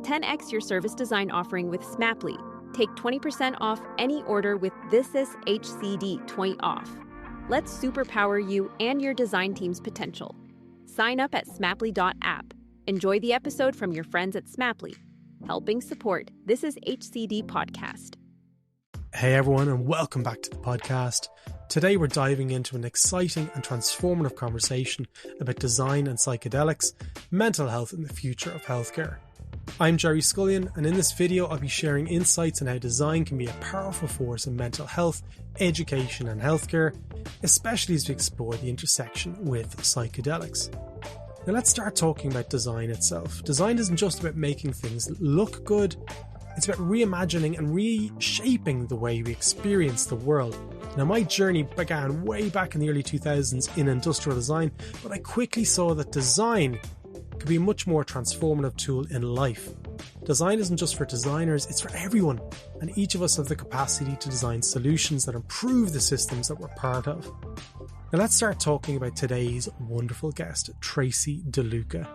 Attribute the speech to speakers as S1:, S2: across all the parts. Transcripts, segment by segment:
S1: 10x your service design offering with Smaply. Take 20% off any order with This Is HCD 20 off. Let's superpower you and your design team's potential. Sign up at smaply.app. Enjoy the episode from your friends at Smaply, helping support This Is HCD podcast.
S2: Hey everyone, and welcome back to the podcast. Today we're diving into an exciting and transformative conversation about design and psychedelics, mental health and the future of healthcare. I'm Gerry Scullion, and in this video I'll be sharing insights on how design can be a powerful force in mental health, education and healthcare, especially as we explore the intersection with psychedelics. Now let's start talking about design itself. Design isn't just about making things look good, it's about reimagining and reshaping the way we experience the world. Now my journey began way back in the early 2000s in industrial design, but I quickly saw that design could be a much more transformative tool in life. Design isn't just for designers, it's for everyone, and each of us have the capacity to design solutions that improve the systems that we're part of. Now let's start talking about today's wonderful guest, Tracy DeLuca.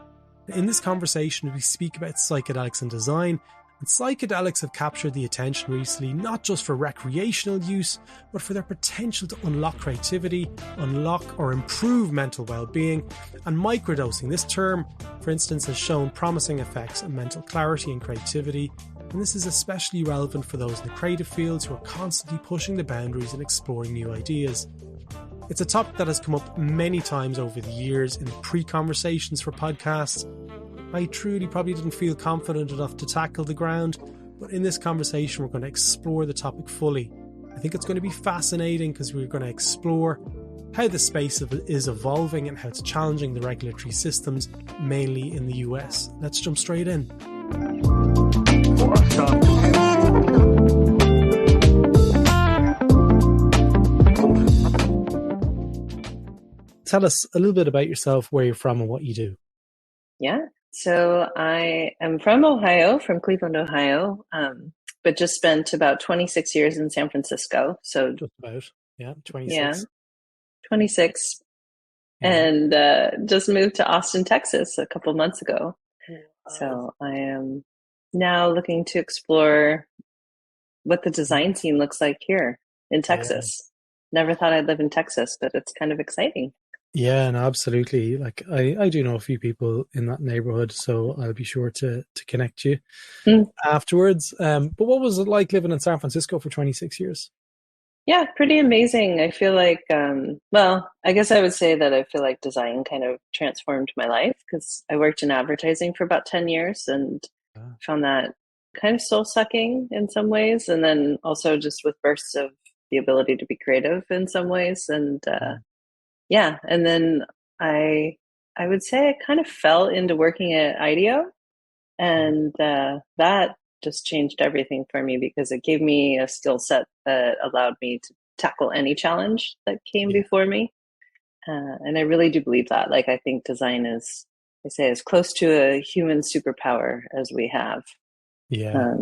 S2: In this conversation we speak about psychedelics and design, and psychedelics have captured the attention recently not just for recreational use, but for their potential to unlock creativity, unlock or improve mental well-being, and microdosing. This term, for instance, has shown promising effects on mental clarity and creativity, and this is especially relevant for those in the creative fields who are constantly pushing the boundaries and exploring new ideas. It's a topic that has come up many times over the years in pre-conversations for podcasts. I truly probably didn't feel confident enough to tackle the ground, but in this conversation we're going to explore the topic fully. I think it's going to be fascinating because we're going to explore how the space is evolving and how it's challenging the regulatory systems, mainly in the US. Let's jump straight in. Tell us a little bit about yourself, where you're from and what you do.
S3: Yeah. So I am from Ohio, from Cleveland, Ohio, but just spent about 26 years in San Francisco. So
S2: just about, 26.
S3: Yeah, 26. Yeah. And just moved to Austin, Texas a couple months ago. So I am now looking to explore what the design scene looks like here in Texas. Yeah. Never thought I'd live in Texas, but it's kind of exciting.
S2: Yeah, no, absolutely. Like I do know a few people in that neighborhood, so I'll be sure to connect you afterwards. But what was it like living in San Francisco for 26 years?
S3: Yeah, pretty amazing. I feel like, I guess I would say that I feel like design kind of transformed my life because I worked in advertising for about 10 years and found that kind of soul-sucking in some ways. And then also just with bursts of the ability to be creative in some ways. And and then I would say I kind of fell into working at IDEO, and that just changed everything for me because it gave me a skill set that allowed me to tackle any challenge that came before me. And I really do believe that. Like, I think design is, I say, as close to a human superpower as we have.
S2: Yeah.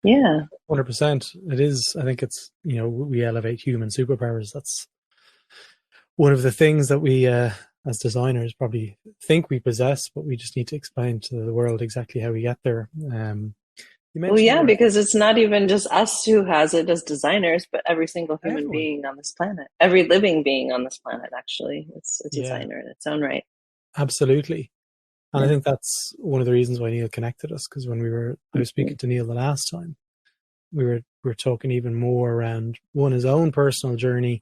S2: 100%. It is. I think it's, we elevate human superpowers. That's one of the things that we, as designers, probably think we possess, but we just need to explain to the world exactly how we get there.
S3: Because it's not even just us who has it as designers, but every single human being on this planet, every living being on this planet, actually, it's a designer in its own right.
S2: Absolutely. And I think that's one of the reasons why Neil connected us, because when I was speaking to Neil the last time, we were talking even more around his own personal journey.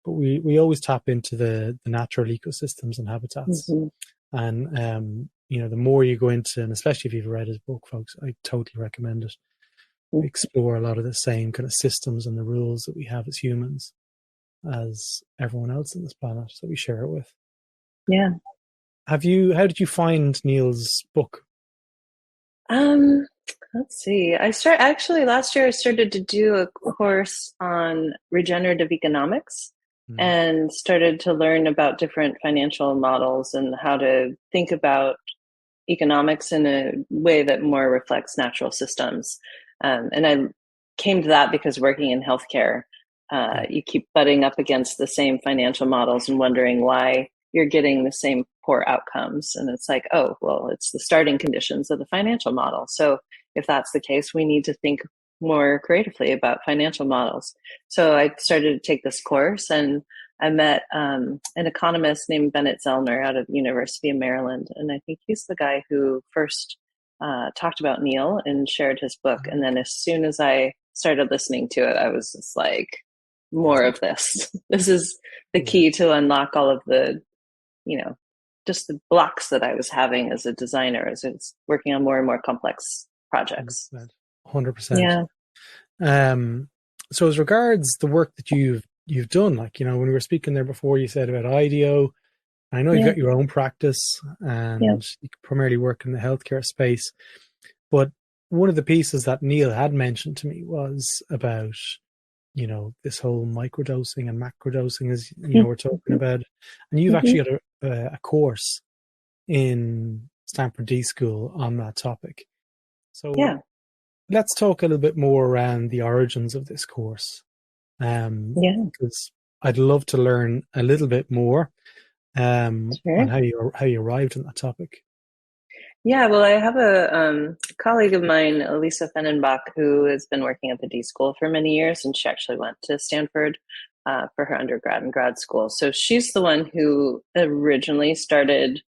S2: But we always tap into the natural ecosystems and habitats. Mm-hmm. And, the more you go into, and especially if you've read his book, folks, I totally recommend it. We explore a lot of the same kind of systems and the rules that we have as humans, as everyone else on this planet that we share it with.
S3: Yeah.
S2: How did you find Neil's book?
S3: Let's see. Last year I started to do a course on regenerative economics. And started to learn about different financial models and how to think about economics in a way that more reflects natural systems. And I came to that because working in healthcare, you keep butting up against the same financial models and wondering why you're getting the same poor outcomes. And it's like, oh, well, it's the starting conditions of the financial model. So if that's the case, we need to think more creatively about financial models. So I started to take this course, and I met an economist named Bennett Zellner out of the University of Maryland. And I think he's the guy who first talked about Neil and shared his book. And then as soon as I started listening to it, I was just like, more of this. This is the key to unlock all of the, just the blocks that I was having as a designer as it's working on more and more complex projects.
S2: 100%. Yeah. So as regards the work that you've done, like, when we were speaking there before, you said about IDEO. I know you've got your own practice and you primarily work in the healthcare space. But one of the pieces that Neil had mentioned to me was about, this whole microdosing and macrodosing, as we're talking about. And you've actually got a course in Stanford D School on that topic. So let's talk a little bit more around the origins of this course. Because I'd love to learn a little bit more on how you arrived on that topic.
S3: Yeah, well, I have a colleague of mine, Elisa Fennenbach, who has been working at the D School for many years, and she actually went to Stanford for her undergrad and grad school. So she's the one who originally started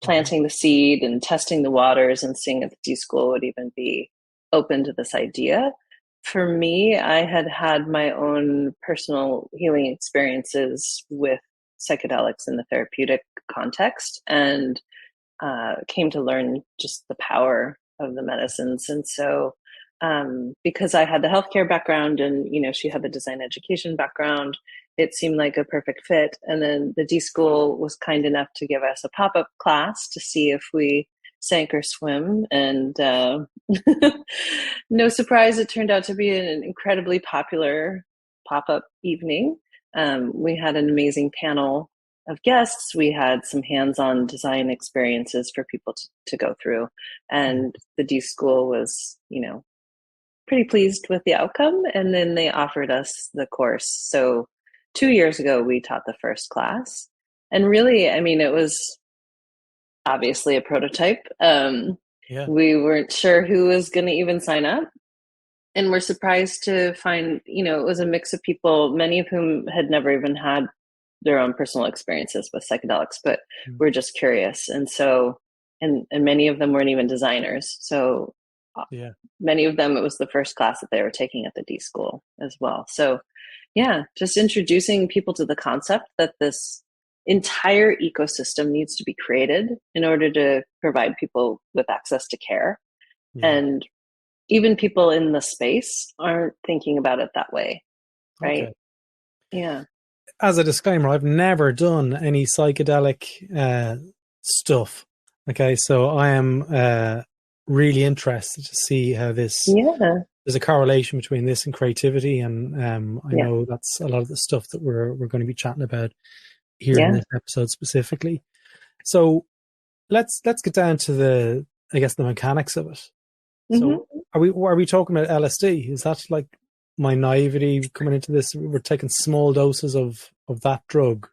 S3: planting the seed and testing the waters and seeing if the D School would even be open to this idea. For me, I had my own personal healing experiences with psychedelics in the therapeutic context, and came to learn just the power of the medicines. And so because I had the healthcare background and, she had the design education background, it seemed like a perfect fit. And then the D School was kind enough to give us a pop-up class to see if we sank or swim. And no surprise, it turned out to be an incredibly popular pop-up evening. We had an amazing panel of guests. We had some hands-on design experiences for people to go through. And the D School was, pretty pleased with the outcome. And then they offered us the course. So 2 years ago, we taught the first class. And really, it was obviously a prototype. We weren't sure who was going to even sign up. And we're surprised to find, it was a mix of people, many of whom had never even had their own personal experiences with psychedelics, but we're just curious. And so, and many of them weren't even designers. So many of them, it was the first class that they were taking at the D School as well. So just introducing people to the concept that this entire ecosystem needs to be created in order to provide people with access to care. And even people in the space aren't thinking about it that way. Right. Okay. Yeah.
S2: As a disclaimer, I've never done any psychedelic stuff. Okay, so I am really interested to see how this. There's a correlation between this and creativity, and I know that's a lot of the stuff that we're going to be chatting about here in this episode specifically. So let's get down to the mechanics of it. So are we talking about LSD? Is that like my naivety coming into this? We're taking small doses of that drug.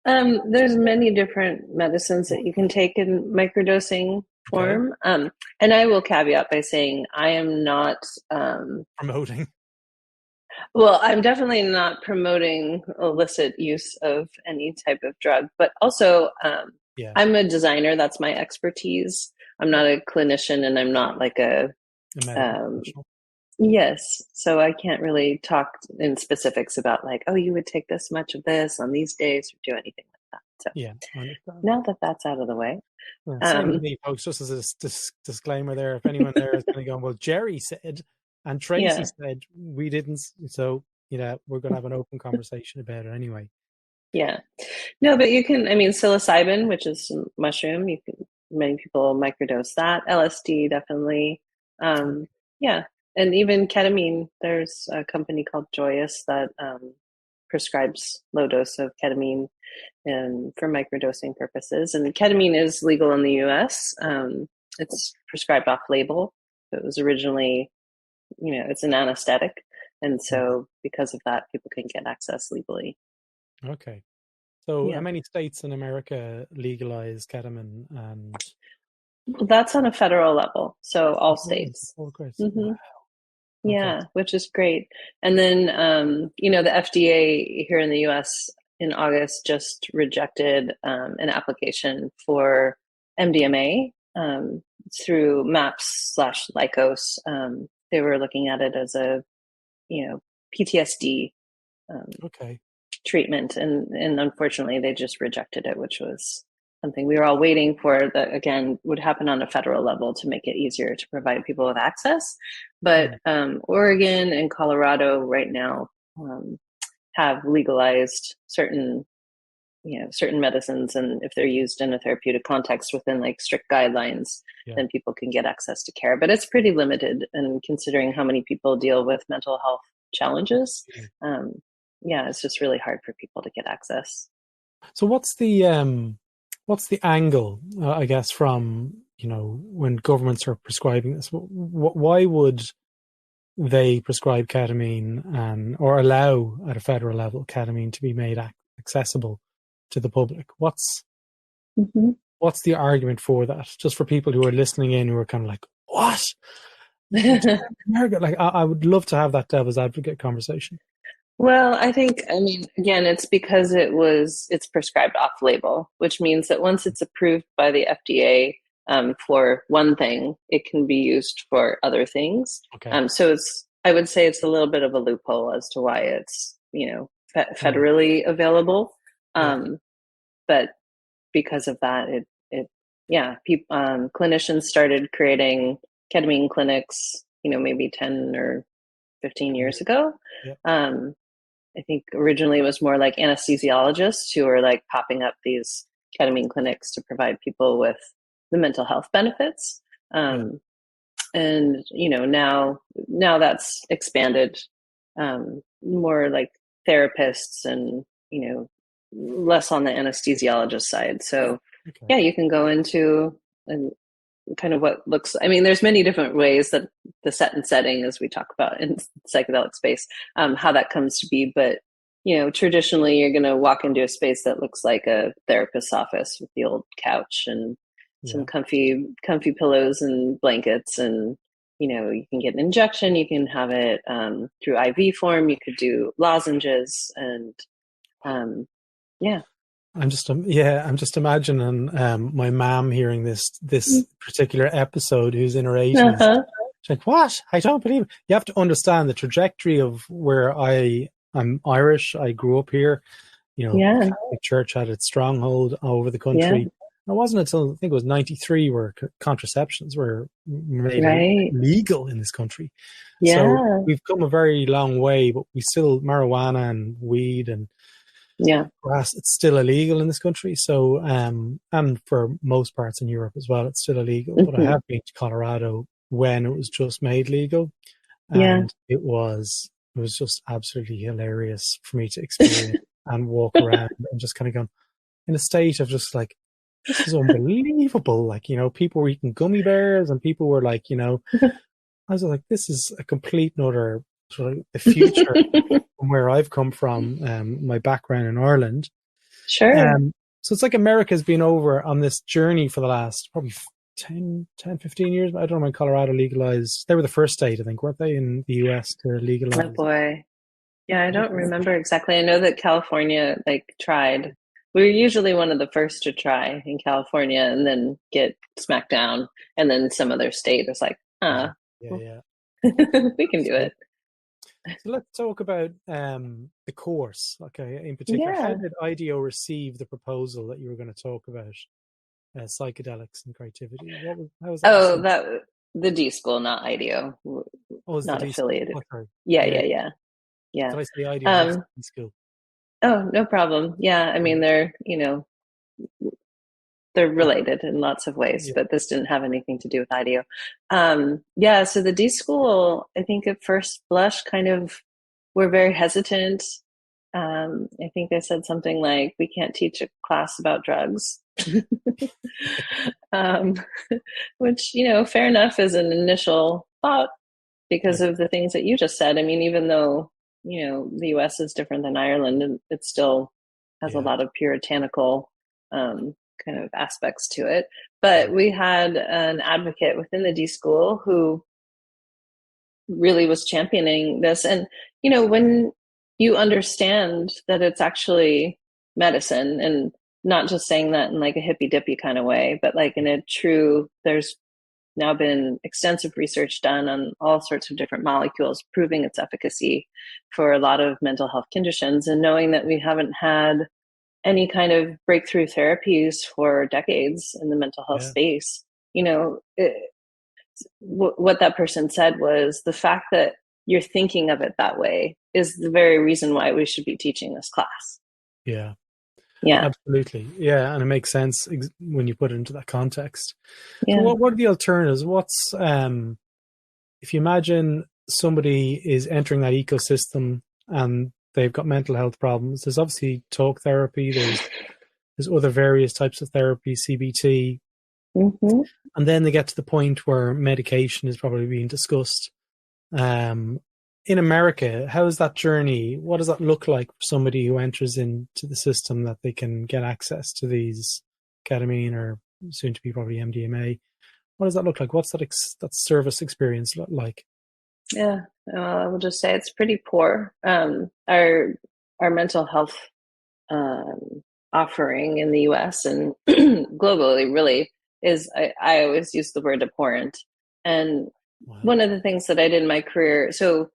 S3: There's many different medicines that you can take in microdosing form. And I will caveat by saying I am not
S2: promoting.
S3: Well, I'm definitely not promoting illicit use of any type of drug, but also I'm a designer. That's my expertise. I'm not a clinician, and I'm not like a yes. So I can't really talk in specifics about like, oh, you would take this much of this on these days or do anything like that. So now that that's out of the way.
S2: Same with me, folks, just as a disclaimer there, if anyone there is going to go, well, Gerry said, and Tracy said, we didn't. So, we're going to have an open conversation about it anyway.
S3: Yeah. No, but you can, psilocybin, which is mushroom, many people microdose that. LSD, definitely. And even ketamine. There's a company called Joyous that prescribes low dose of ketamine for microdosing purposes. And ketamine is legal in the US. It's prescribed off label. It was originally, it's an anesthetic. And so because of that, people can get access legally.
S2: Okay. So how many states in America legalize ketamine? And
S3: That's on a federal level, so all states.
S2: Oh, great.
S3: Hmm.
S2: Wow. Okay.
S3: Yeah, which is great. And then, the FDA here in the US in August just rejected an application for MDMA through MAPS/Lycos. They were looking at it as a, PTSD
S2: Okay.
S3: treatment, and unfortunately they just rejected it, which was something we were all waiting for, that again would happen on a federal level to make it easier to provide people with access. But Oregon and Colorado right now have legalized certain medicines, and if they're used in a therapeutic context within like strict guidelines, then people can get access to care. But it's pretty limited, and considering how many people deal with mental health challenges, it's just really hard for people to get access.
S2: So what's the angle, I guess, from, when governments are prescribing this? Why would they prescribe ketamine or allow at a federal level ketamine to be made accessible to the public? What's the argument for that? Just for people who are listening in who are kind of like, what? Like, I would love to have that devil's advocate conversation.
S3: Well, again, it's because it's prescribed off label, which means that once it's approved by the FDA for one thing, it can be used for other things.
S2: Okay.
S3: So I would say it's a little bit of a loophole as to why it's, federally available. But because of that, clinicians started creating ketamine clinics, maybe 10 or 15 years ago. I think originally it was more like anesthesiologists who were like popping up these ketamine clinics to provide people with the mental health benefits. And, now that's expanded, more like therapists and, less on the anesthesiologist side. So you can go into and kind of there's many different ways that the set and setting, as we talk about in psychedelic space, how that comes to be. But, traditionally you're going to walk into a space that looks like a therapist's office with the old couch and some comfy pillows and blankets. And, you can get an injection, you can have it through IV form, you could do lozenges, and
S2: I'm just imagining my mom hearing this particular episode, who's in her 80s. She's like, what? I don't believe it. You have to understand the trajectory of where I'm Irish. I grew up here. The church had its stronghold all over the country. It wasn't until I think it was 93 where contraceptions were made legal in this country. So we've come a very long way, but we still, marijuana and weed and grass, it's still illegal in this country. So, and for most parts in Europe as well, it's still illegal. But I have been to Colorado when it was just made legal, and it was just absolutely hilarious for me to experience and walk around and just kind of go in a state of just like, this is unbelievable. Like, people were eating gummy bears, and people were like, I was like, this is a complete another sort of the future from where I've come from, my background in Ireland.
S3: Sure.
S2: So it's like America's been over on this journey for the last probably 10, 15 years. I don't know when Colorado legalized. They were the first state, I think, weren't they, in the US to legalize?
S3: Oh boy. Yeah, I don't remember exactly. I know that California tried. We were usually one of the first to try in California and then get smacked down. And then some other state was like, we can do it.
S2: So let's talk about the course. Okay, in particular, how did IDEO receive the proposal that you were going to talk about psychedelics and creativity? How was that?
S3: The D school, not IDEO. Not affiliated. Yeah.
S2: Did I say IDEO? D school.
S3: Oh, no problem. Yeah, I mean they're related in lots of ways, but this didn't have anything to do with IDEO. So the D school, I think at first blush kind of were very hesitant. I think they said something like, we can't teach a class about drugs, which, fair enough as an initial thought because of the things that you just said. I mean, even though, the US is different than Ireland, and it still has a lot of puritanical kind of aspects to it. But we had an advocate within the D school who really was championing this. And, when you understand that it's actually medicine, and not just saying that in like a hippy dippy kind of way, but like in a true, there's now been extensive research done on all sorts of different molecules proving its efficacy for a lot of mental health conditions. And knowing that we haven't had any kind of breakthrough therapies for decades in the mental health space, what that person said was the fact that you're thinking of it that way is the very reason why we should be teaching this class.
S2: Yeah.
S3: Yeah.
S2: Absolutely. Yeah. And it makes sense when you put it into that context.
S3: Yeah.
S2: So what are the alternatives? What's, if you imagine somebody is entering that ecosystem and they've got mental health problems, there's obviously talk therapy, there's other various types of therapy, CBT.
S3: Mm-hmm.
S2: And then they get to the point where medication is probably being discussed. In America, how is that journey? What does that look like for somebody who enters into the system, that they can get access to these ketamine, or soon to be probably MDMA? What does that look like? What's that service experience like?
S3: Yeah, I will just say it's pretty poor. Our mental health offering in the U.S. and globally really is, I always use the word abhorrent. And one of the things that I did in my career, so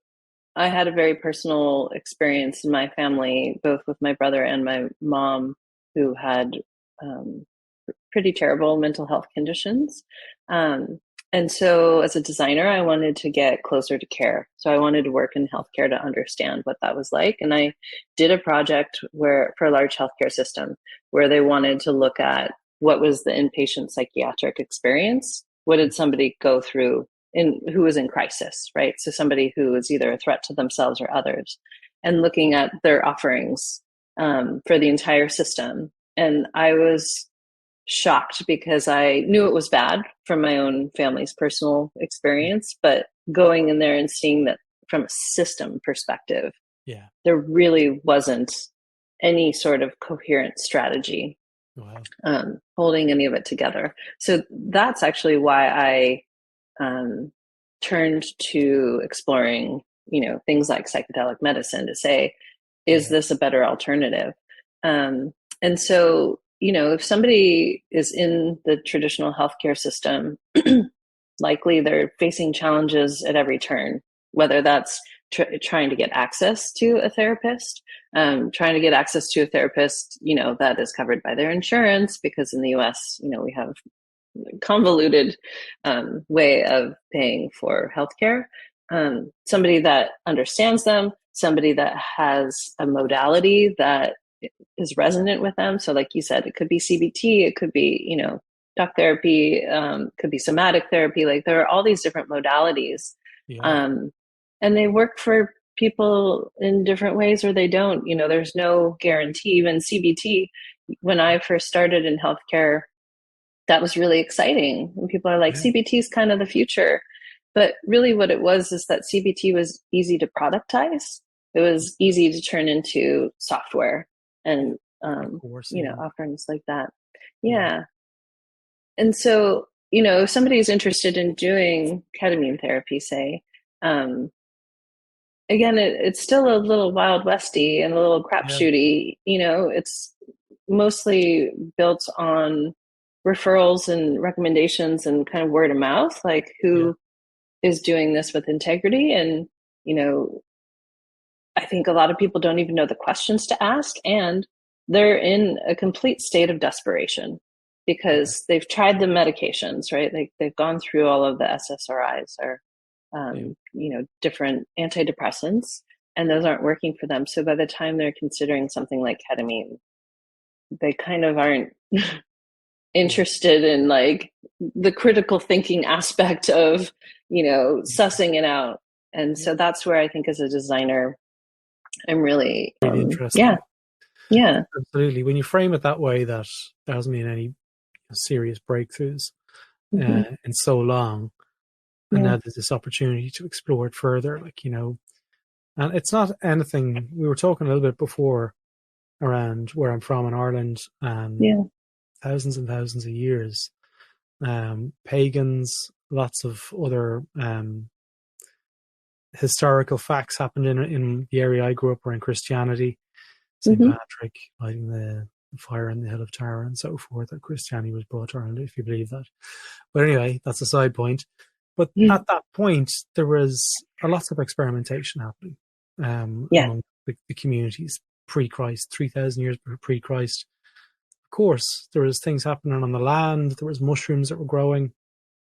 S3: I had a very personal experience in my family, both with my brother and my mom, who had pretty terrible mental health conditions. And so as a designer, I wanted to get closer to care. So I wanted to work in healthcare to understand what that was like. And I did a project for a large healthcare system where they wanted to look at what was the inpatient psychiatric experience. What did somebody go through who was in crisis, right? So somebody who is either a threat to themselves or others, and looking at their offerings for the entire system. And I was shocked because I knew it was bad from my own family's personal experience, but going in there and seeing that from a system perspective, there really wasn't any sort of coherent strategy holding any of it together. So that's actually why I turned to exploring, things like psychedelic medicine to say, is this a better alternative? And so, if somebody is in the traditional healthcare system, likely they're facing challenges at every turn, whether that's trying to get access to a therapist, trying to get access to a therapist, that is covered by their insurance, because in the US, we have convoluted way of paying for healthcare. Somebody that understands them, somebody that has a modality that is resonant with them. So like you said, it could be CBT, it could be, talk therapy, could be somatic therapy. Like there are all these different modalities. And they work for people in different ways, or they don't. There's no guarantee. Even CBT, when I first started in healthcare, that was really exciting. And people are like, CBT is kind of the future. But really what it was is that CBT was easy to productize. It was easy to turn into software and, offerings like that. Yeah. And so, if somebody is interested in doing ketamine therapy, say, again, it's still a little Wild Westy and a little crapshooty. It's mostly built on referrals and recommendations and kind of word of mouth, like who is doing this with integrity. And, I think a lot of people don't even know the questions to ask, and they're in a complete state of desperation because they've tried the medications, right? They've gone through all of the SSRIs or, different antidepressants, and those aren't working for them. So by the time they're considering something like ketamine, they kind of aren't interested in like the critical thinking aspect of, sussing it out. And so that's where I think as a designer, I'm really
S2: interesting.
S3: Yeah.
S2: Absolutely. When you frame it that way, that there hasn't been any serious breakthroughs in so long. And now there's this opportunity to explore it further, and it's not anything. We were talking a little bit before around where I'm from in Ireland, and thousands and thousands of years. Pagans, lots of other historical facts happened in the area I grew up were in Christianity. St. Patrick lighting the fire in the Hill of Tara and so forth, that Christianity was brought to Ireland, if you believe that. But anyway, that's a side point. But at that point, there was a lot of experimentation happening among the communities pre-Christ, 3,000 years pre-Christ. Of course, there was things happening on the land. There was mushrooms that were growing.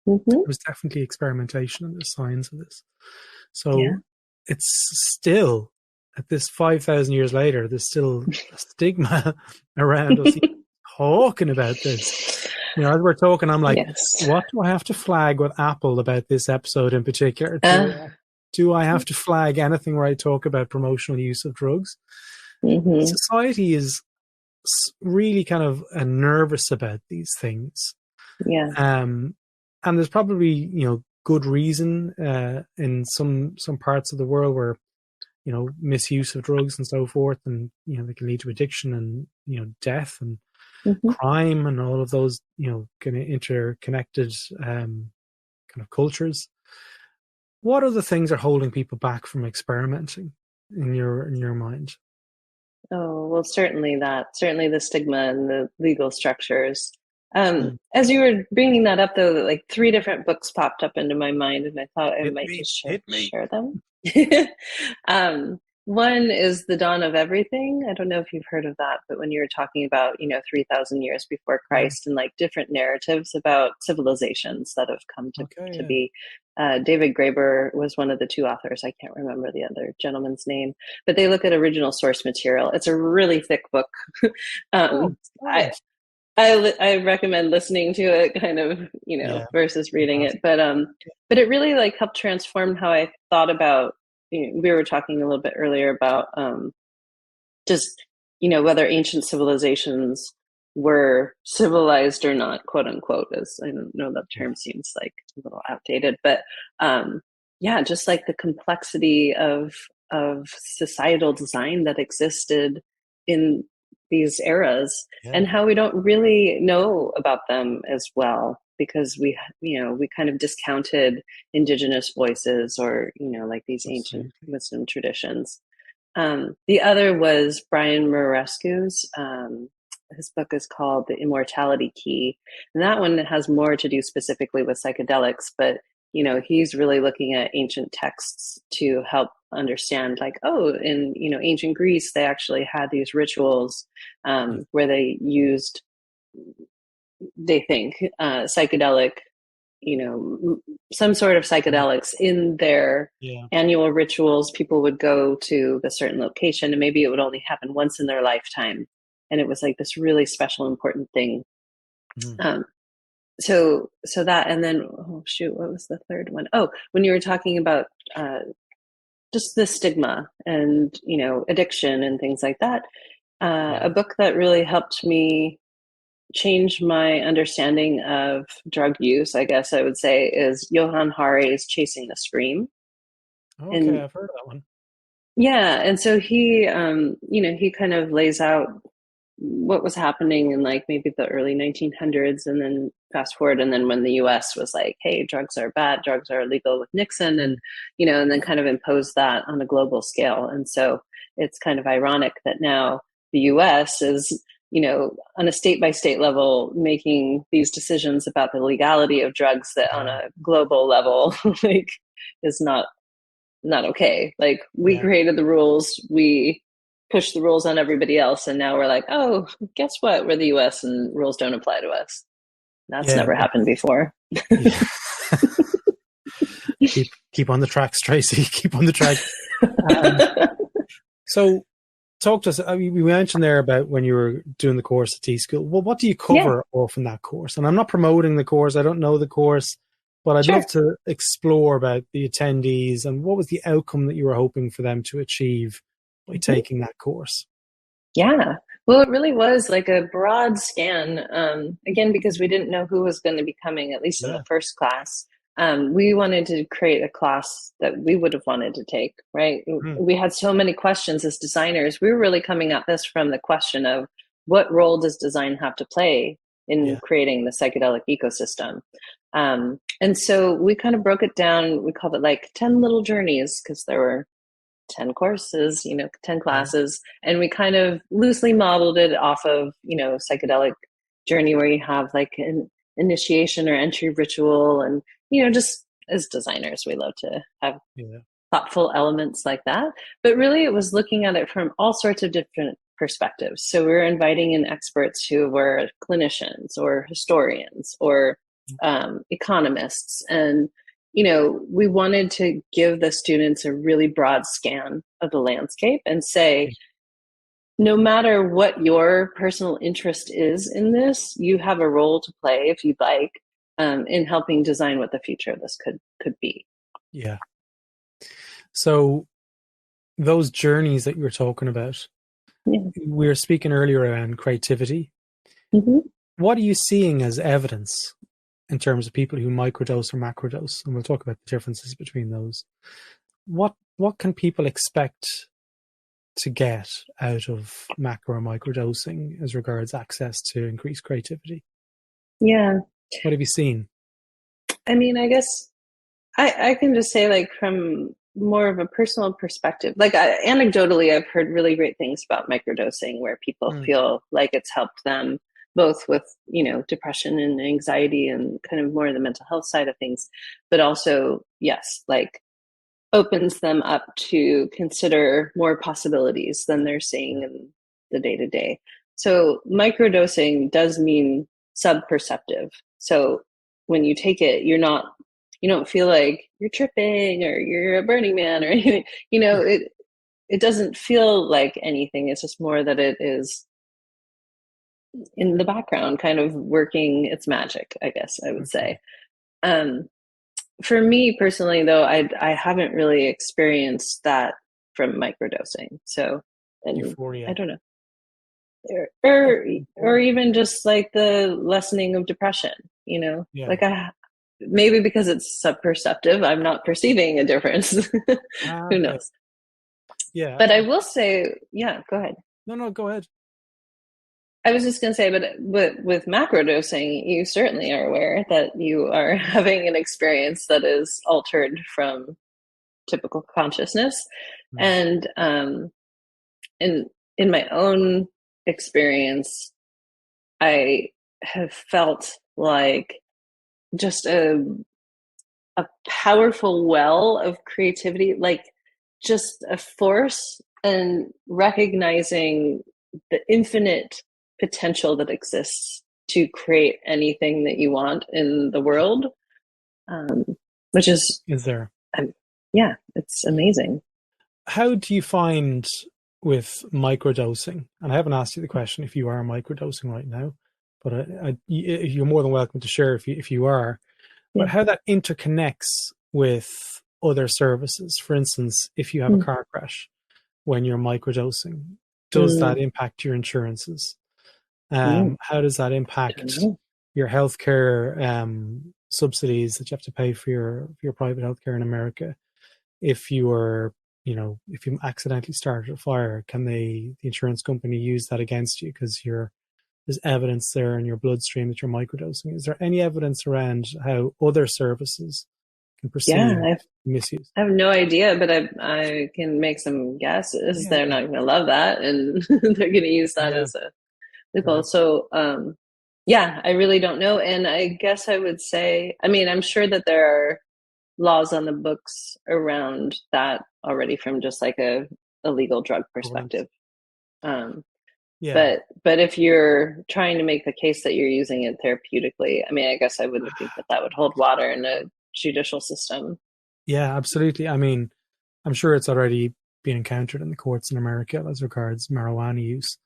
S2: There was definitely experimentation, and there's signs of this. So it's still, at this 5,000 years later, there's still a stigma around us talking about this. You know, as we're talking, I'm like, what do I have to flag with Apple about this episode in particular? Do I have to flag anything where I talk about promotional use of drugs? Society is really kind of nervous about these things. And there's probably, you know, good reason in some parts of the world where, you know, misuse of drugs and so forth, and, you know, they can lead to addiction and, you know, death and crime and all of those, you know, kind of interconnected kind of cultures. What other things are holding people back from experimenting in your mind?
S3: Oh, well, certainly the stigma and the legal structures. As you were bringing that up, though, like 3 different books popped up into my mind, and I thought I might just share them. One is The Dawn of Everything. I don't know if you've heard of that, but when you were talking about, you know, 3,000 years before Christ and like different narratives about civilizations that have come to be. David Graeber was one of the 2 authors. I can't remember the other gentleman's name, but they look at original source material. It's a really thick book. I recommend listening to it, kind of, you know, versus reading it. But it really like helped transform how I thought about, you know, we were talking a little bit earlier about just, you know, whether ancient civilizations were civilized or not, quote unquote, as I don't know, that term seems like a little outdated, but just like the complexity of societal design that existed in these eras and how we don't really know about them as well, because we kind of discounted indigenous voices or, you know, like these ancient wisdom traditions. The other was Brian Marescu's, his book is called The Immortality Key. And that one has more to do specifically with psychedelics, but, you know, he's really looking at ancient texts to help understand, like, oh, in, you know, ancient Greece, they actually had these rituals where they used, they think, psychedelic, you know, some sort of psychedelics in their annual rituals. People would go to a certain location, and maybe it would only happen once in their lifetime. And it was like this really special, important thing. So that, and then, oh shoot, what was the third one? Oh, when you were talking about just the stigma and, you know, addiction and things like that, a book that really helped me change my understanding of drug use, I guess I would say, is Johann Hari's Chasing the Scream.
S2: Okay, and I've heard of that one.
S3: Yeah, and so he, you know, he kind of lays out what was happening in like maybe the early 1900s, and then fast forward, and then when the US was like, hey, drugs are bad, drugs are illegal with Nixon, and, you know, and then kind of imposed that on a global scale. And so it's kind of ironic that now the US is, you know, on a state by state level, making these decisions about the legality of drugs that on a global level, like, is not okay. Like, we created the rules, we push the rules on everybody else, and now we're like, oh, guess what, we're the US and rules don't apply to us. That's never happened before.
S2: keep on the tracks, Tracy. Keep on the track. So talk to us. I mean, we mentioned there about when you were doing the course at T School. Well, what do you cover off in that course? And I'm not promoting the course, I don't know the course, but I'd love to explore about the attendees and what was the outcome that you were hoping for them to achieve by taking that course.
S3: Yeah, well, it really was like a broad scan, again, because we didn't know who was going to be coming, at least in the first class. We wanted to create a class that we would have wanted to take, right? We had so many questions as designers. We were really coming at this from the question of, what role does design have to play in creating the psychedelic ecosystem. And so we kind of broke it down. We called it like 10 little journeys, because there were 10 courses, 10 classes. And we kind of loosely modeled it off of, psychedelic journey, where you have like an initiation or entry ritual. And, just as designers, we love to have thoughtful elements like that. But really, it was looking at it from all sorts of different perspectives. So we were inviting in experts who were clinicians or historians or economists. And, we wanted to give the students a really broad scan of the landscape and say, no matter what your personal interest is in this, you have a role to play, if you'd like, in helping design what the future of this could be.
S2: Yeah. So those journeys that you were talking about, we were speaking earlier around creativity.
S3: Mm-hmm.
S2: What are you seeing as evidence in terms of people who microdose or macrodose? And we'll talk about the differences between those. What can people expect to get out of macro or microdosing as regards access to increased creativity?
S3: Yeah.
S2: What have you seen?
S3: I mean, I guess I can just say, like, from more of a personal perspective, like anecdotally, I've heard really great things about microdosing, where people feel like it's helped them both with, depression and anxiety and kind of more the mental health side of things, but also, yes, like opens them up to consider more possibilities than they're seeing in the day-to-day. So microdosing does mean subperceptive. So when you take it, you don't feel like you're tripping or you're a Burning Man or anything. It doesn't feel like anything. It's just more that it is in the background, kind of working its magic, I guess I would say. For me personally, though, I haven't really experienced that from microdosing. So, and
S2: Euphoria.
S3: I don't know, or even just like the lessening of depression. Like maybe because it's subperceptive, I'm not perceiving a difference. Who knows?
S2: Yeah.
S3: But I will say, go ahead.
S2: No, go ahead.
S3: I was just going to say, but with macrodosing, you certainly are aware that you are having an experience that is altered from typical consciousness. And in my own experience, I have felt like just a powerful well of creativity, like just a force, and recognizing the infinite potential that exists to create anything that you want in the world, which is
S2: there.
S3: It's amazing.
S2: How do you find with microdosing? And I haven't asked you the question if you are microdosing right now, but you're more than welcome to share if you are. But how that interconnects with other services. For instance, if you have a car crash when you're microdosing, does that impact your insurances? How does that impact your healthcare subsidies that you have to pay for your private healthcare in America? If you are, if you accidentally started a fire, can the insurance company use that against you because there's evidence there in your bloodstream that you're microdosing? Is there any evidence around how other services can perceive misuse?
S3: I have no idea, but I can make some guesses. Yeah. They're not going to love that, and they're going to use that as a loophole. So, I really don't know. And I guess I would say, I'm sure that there are laws on the books around that already from just like a legal drug perspective. But if you're trying to make the case that you're using it therapeutically, I guess I wouldn't think that would hold water in a judicial system. Yeah,
S2: absolutely. I'm sure it's already been encountered in the courts in America as regards marijuana use.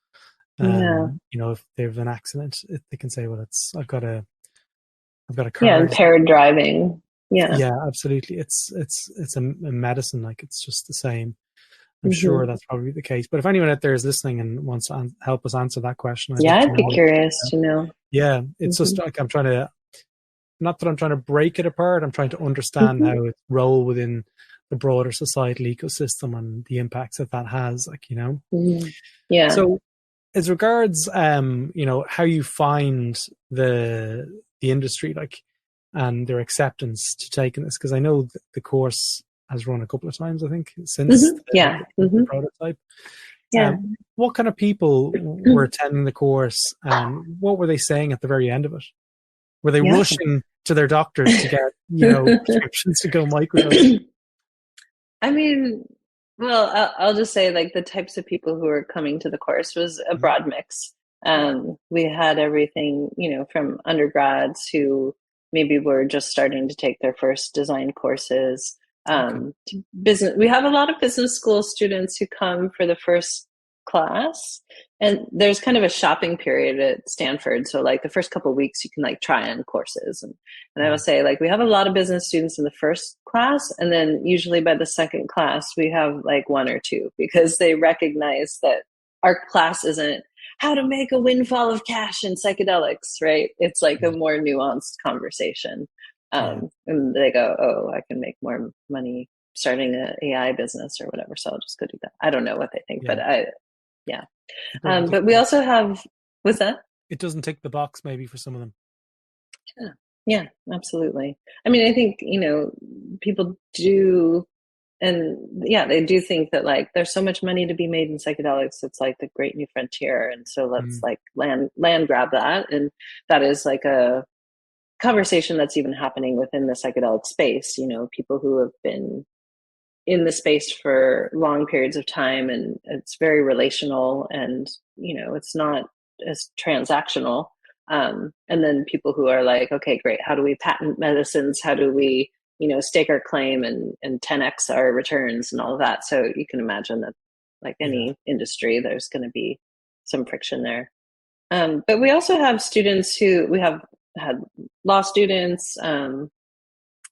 S2: If they have an accident, they can say, well, I've got a car.
S3: Yeah, impaired driving.
S2: Yeah, absolutely. It's a medicine, like it's just the same. I'm sure that's probably the case. But if anyone out there is listening and wants to help us answer that question,
S3: I'd be curious to know.
S2: Yeah, it's just like I'm trying to break it apart. I'm trying to understand how it roll within the broader societal ecosystem and the impacts that has,
S3: Yeah.
S2: So as regards, how you find the industry, like, and their acceptance to taking this, because I know the course has run a couple of times, I think, since the prototype.
S3: Yeah.
S2: What kind of people were attending the course, and what were they saying at the very end of it? Were they rushing to their doctors to get, prescriptions to go microdose?
S3: I mean, well, I'll just say, like, the types of people who were coming to the course was a broad mix. We had everything, from undergrads who maybe were just starting to take their first design courses, to business. We have a lot of business school students who come for the first class, and there's kind of a shopping period at Stanford. So, like, the first couple of weeks you can, like, try on courses. And I will say, like, we have a lot of business students in the first class, and then usually by the second class we have like one or two, because they recognize that our class isn't how to make a windfall of cash in psychedelics, right? It's like a more nuanced conversation. And they go, oh, I can make more money starting an AI business or whatever, so I'll just go do that. I don't know what they think, but but we also have, what's that?
S2: It doesn't tick the box maybe for some of them.
S3: Yeah, absolutely. I mean, I think, people do, and they do think that, like, there's so much money to be made in psychedelics. It's like the great new frontier. And so let's like land grab that. And that is like a conversation that's even happening within the psychedelic space. People who have been in the space for long periods of time, and it's very relational, and, it's not as transactional. And then people who are like, okay, great. How do we patent medicines? How do we, stake our claim and 10x our returns and all of that? So you can imagine that, like any industry, there's going to be some friction there. But we also have students we have had law students. A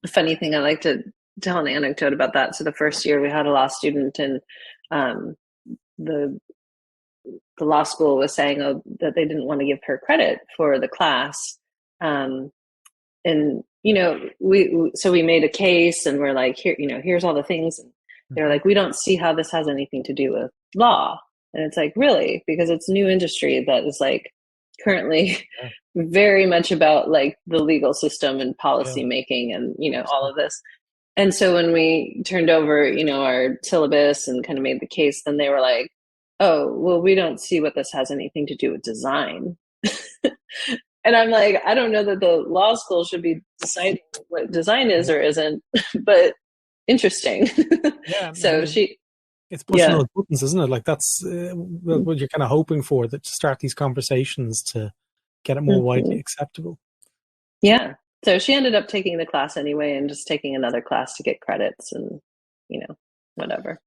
S3: funny thing, I like to tell an anecdote about that. So the first year we had a law student, and the law school was saying that they didn't want to give her credit for the class. And, we made a case, and we're like, here, here's all the things. And they're like, we don't see how this has anything to do with law. And it's like, really? Because it's new industry that is like currently very much about like the legal system and policy making and, all of this. And so when we turned over, our syllabus and kind of made the case, then they were like, oh, well, we don't see what this has anything to do with design. And I'm like, I don't know that the law school should be deciding what design is or isn't, but interesting. So
S2: it's pushing those buttons, isn't it? Like that's what you're kind of hoping for, that to start these conversations to get it more widely acceptable.
S3: Yeah. So she ended up taking the class anyway, and just taking another class to get credits and, whatever.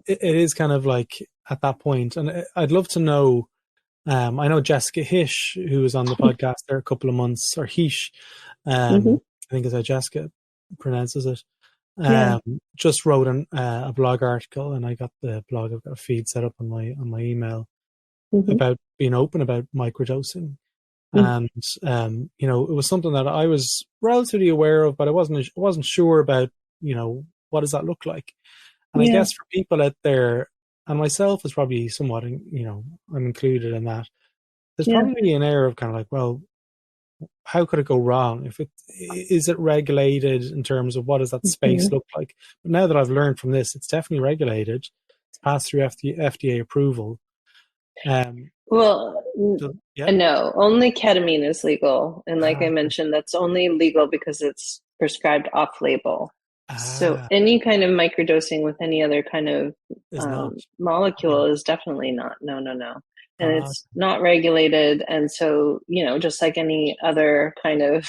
S2: It is kind of like at that point. And I'd love to know, I know Jessica Hish, who was on the podcast there a couple of months, or Hish, I think is how Jessica pronounces it, just wrote a blog article, and I got the blog, I've got a feed set up on my email about being open about microdosing. And, it was something that I was relatively aware of, but I wasn't sure about, what does that look like? And I guess for people out there, and myself is probably somewhat, I'm included in that, there's probably an air of kind of like, well, how could it go wrong? Is it regulated in terms of what does that space look like? But now that I've learned from this, it's definitely regulated. It's passed through FDA approval.
S3: No, only ketamine is legal. And like I mentioned, that's only legal because it's prescribed off-label. So any kind of microdosing with any other kind of molecule is definitely not. No. And it's not regulated. And so, just like any other kind of,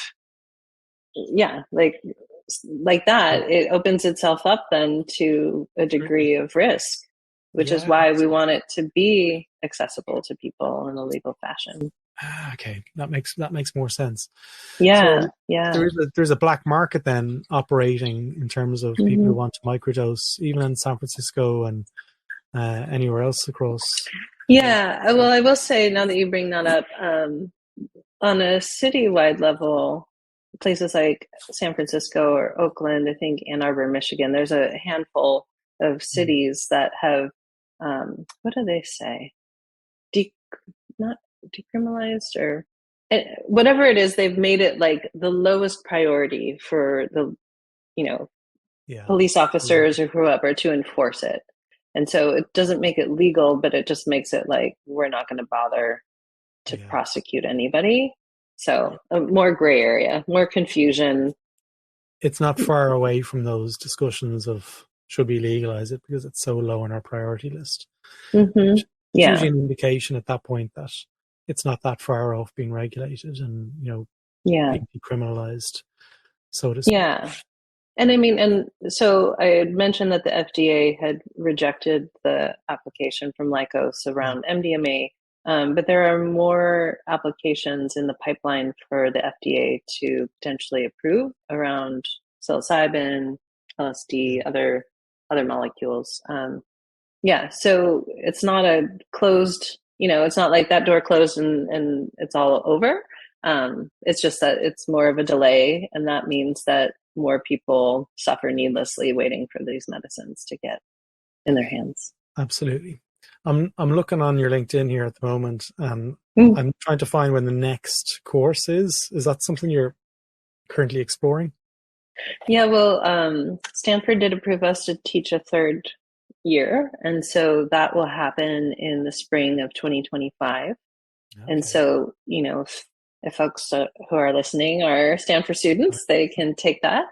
S3: like that, it opens itself up then to a degree of risk, which is why we want it to be accessible to people in a legal fashion.
S2: Okay, that makes more sense.
S3: So
S2: there's a black market then operating in terms of people who want to microdose, even in San Francisco and anywhere else across.
S3: Yeah, well, I will say, now that you bring that up, on a citywide level, places like San Francisco or Oakland, I think Ann Arbor, Michigan, there's a handful of cities that have, what do they say? not decriminalized or whatever it is, they've made it like the lowest priority for the, police officers or whoever to enforce it. And so it doesn't make it legal, but it just makes it like, we're not going to bother to prosecute anybody. So a more gray area, more confusion.
S2: It's not far away from those discussions of should we legalize it because it's so low on our priority list.
S3: Mm-hmm.
S2: It's usually an indication at that point that it's not that far off being regulated and, being decriminalized, so to speak.
S3: Yeah. And I mean, and so I had mentioned that the FDA had rejected the application from Lycos around MDMA, but there are more applications in the pipeline for the FDA to potentially approve around psilocybin, LSD, other molecules. So it's not a closed, it's not like that door closed and it's all over. It's just that it's more of a delay, and that means that more people suffer needlessly waiting for these medicines to get in their hands.
S2: Absolutely. I'm looking on your LinkedIn here at the moment, and I'm trying to find when the next course is. Is that something you're currently exploring?
S3: Yeah, well, Stanford did approve us to teach a third year, and so that will happen in the spring of 2025. Okay. And so, if folks who are listening are Stanford students, they can take that.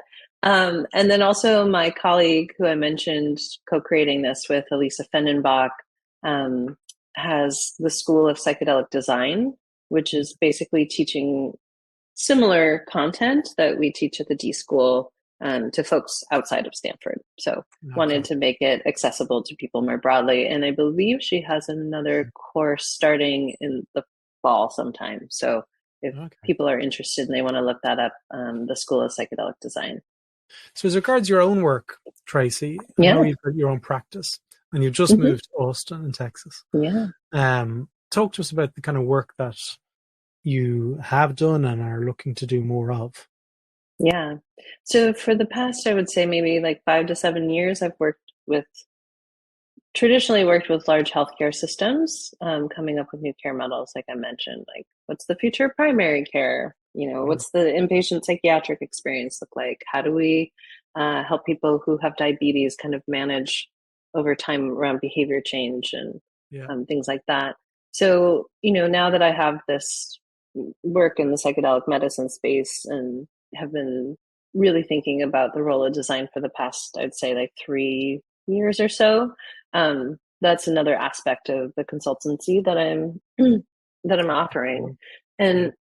S3: And then also my colleague who I mentioned co-creating this with, Elisa Fendenbach, has the School of Psychedelic Design, which is basically teaching similar content that we teach at the D School to folks outside of Stanford. So wanted to make it accessible to people more broadly. And I believe she has another course starting in the fall sometime. So if people are interested and they want to look that up, the School of Psychedelic Design.
S2: So as regards your own work, Tracy, I know you've got your own practice and you've just moved to Austin in Texas.
S3: Yeah.
S2: Talk to us about the kind of work that you have done and are looking to do more of.
S3: Yeah. So for the past, I would say maybe like 5 to 7 years, I've traditionally worked with large healthcare systems, coming up with new care models, like I mentioned, like what's the future of primary care? What's the inpatient psychiatric experience look like? How do we help people who have diabetes kind of manage over time around behavior change and things like that? So, now that I have this work in the psychedelic medicine space and have been really thinking about the role of design for the past, I'd say like 3 years or so, that's another aspect of the consultancy that I'm offering. And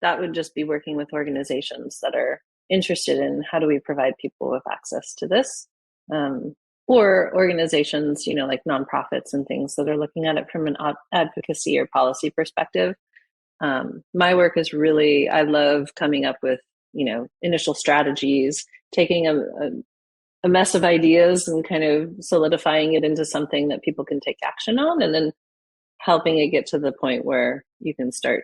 S3: that would just be working with organizations that are interested in how do we provide people with access to this, or organizations, like nonprofits and things that are looking at it from an advocacy or policy perspective. My work is really, I love coming up with, initial strategies, taking a mess of ideas and kind of solidifying it into something that people can take action on, and then helping it get to the point where you can start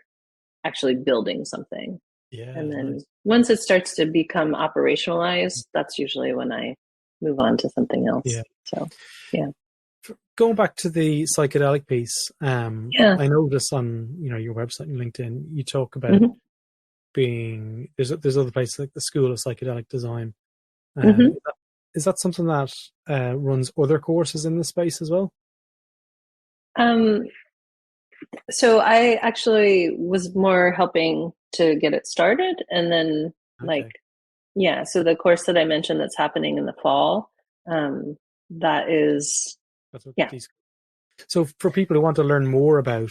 S3: actually building something. Yeah. And then once it starts to become operationalized, that's usually when I move on to something else. Yeah. So, yeah.
S2: Going back to the psychedelic piece, I noticed on your website and LinkedIn, you talk about being there's other places like the School of Psychedelic Design. Is that something that runs other courses in the space as well?
S3: So I actually was more helping to get it started, and then so the course that I mentioned that's happening in the fall, that's
S2: So for people who want to learn more about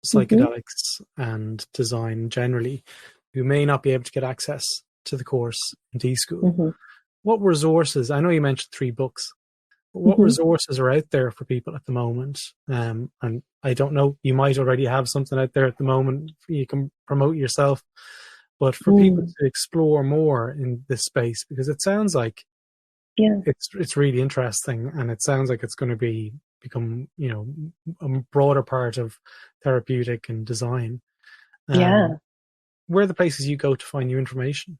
S2: psychedelics and design generally, who may not be able to get access to the course in D School, what resources, I know you mentioned 3 books, but what resources are out there for people at the moment? And I don't know, you might already have something out there at the moment you can promote yourself, but for people to explore more in this space, because it sounds like it's really interesting, and it sounds like it's going to become a broader part of therapeutic and design. Where are the places you go to find new information?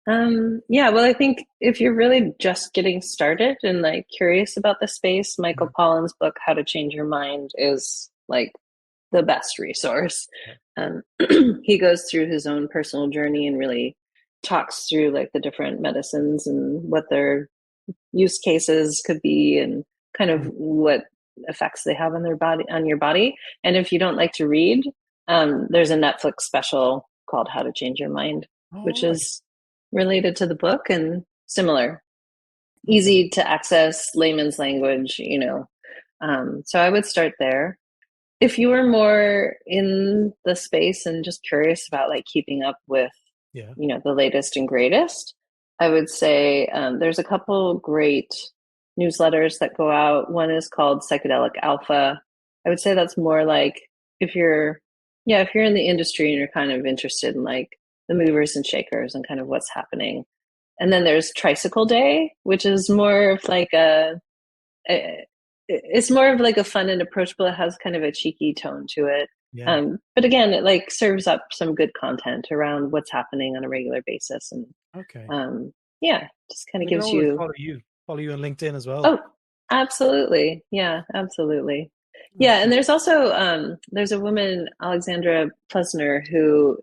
S3: Yeah, well, I think if you're really just getting started and like curious about the space, Michael Pollan's book, How to Change Your Mind, is like the best resource. He goes through his own personal journey and really talks through like the different medicines and what their use cases could be and kind of what effects they have on their body, on your body. And if you don't like to read, there's a Netflix special called How to Change Your Mind, which is related to the book and similar, easy to access, layman's language, you know. So I would start there. If you were more in the space and just curious about like keeping up with, you know, the latest and greatest, I would say there's a couple great newsletters that go out. One is called Psychedelic Alpha. I would say that's more like if you're in the industry and you're kind of interested in like the movers and shakers and kind of what's happening. And then there's Tricycle Day, which is more of like it's more of like a fun and approachable. It has kind of a cheeky tone to it. Yeah. But again, it like serves up some good content around what's happening on a regular basis. And just kind of gives you
S2: follow you on LinkedIn as well.
S3: Oh, absolutely. Yeah, absolutely. Yeah. And there's also, there's a woman, Alexandra Plesner, who,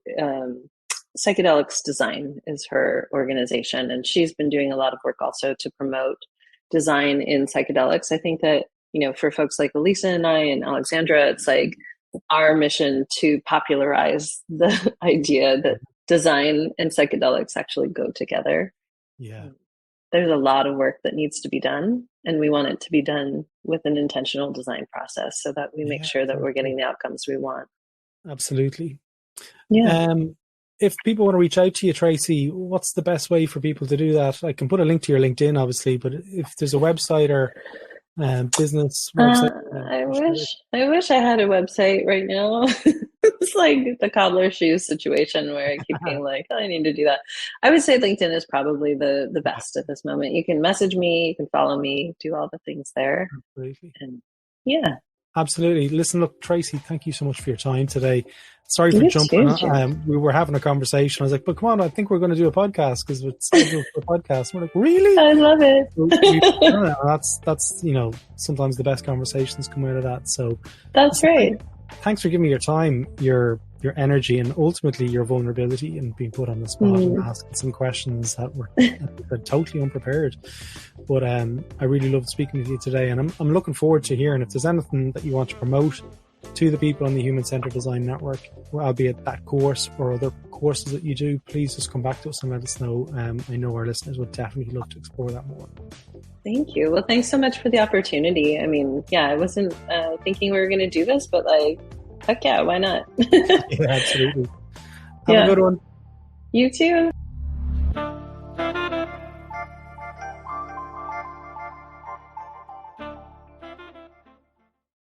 S3: Psychedelics Design is her organization. And she's been doing a lot of work also to promote design in psychedelics. I think that, you know, for folks like Elisa and I and Alexandra, it's like our mission to popularize the idea that design and psychedelics actually go together.
S2: Yeah.
S3: There's a lot of work that needs to be done, and we want it to be done with an intentional design process so that we make sure that we're getting the outcomes we want.
S2: Absolutely.
S3: Yeah.
S2: If people want to reach out to you, Tracy, what's the best way for people to do that? I can put a link to your LinkedIn, obviously, but if there's a website or business website.
S3: I wish I had a website right now. It's like the cobbler shoes situation where I keep being like, oh, I need to do that. I would say LinkedIn is probably the best at this moment. You can message me, you can follow me, do all the things there.
S2: Absolutely.
S3: And yeah.
S2: Absolutely. Listen, look, Tracy, thank you so much for your time today. Sorry for jumping. We were having a conversation. I was like, but come on, I think we're going to do a podcast because it's scheduled for a podcast. We're like, really?
S3: I love it.
S2: That's, you know, sometimes the best conversations come out of that. So
S3: that's great.
S2: Thanks for giving me your time, your energy, and ultimately your vulnerability and being put on the spot and asking some questions that were totally unprepared. But I really loved speaking with you today, and I'm looking forward to hearing if there's anything that you want to promote to the people on the Human Centered Design Network, albeit that course or other courses that you do. Please just come back to us and let us know. I know our listeners would definitely love to explore that more.
S3: Thank you. Well, thanks so much for the opportunity. I mean, I wasn't thinking we were going to do this, but like, heck yeah, why not?
S2: Yeah, absolutely. Have a good one.
S3: You too.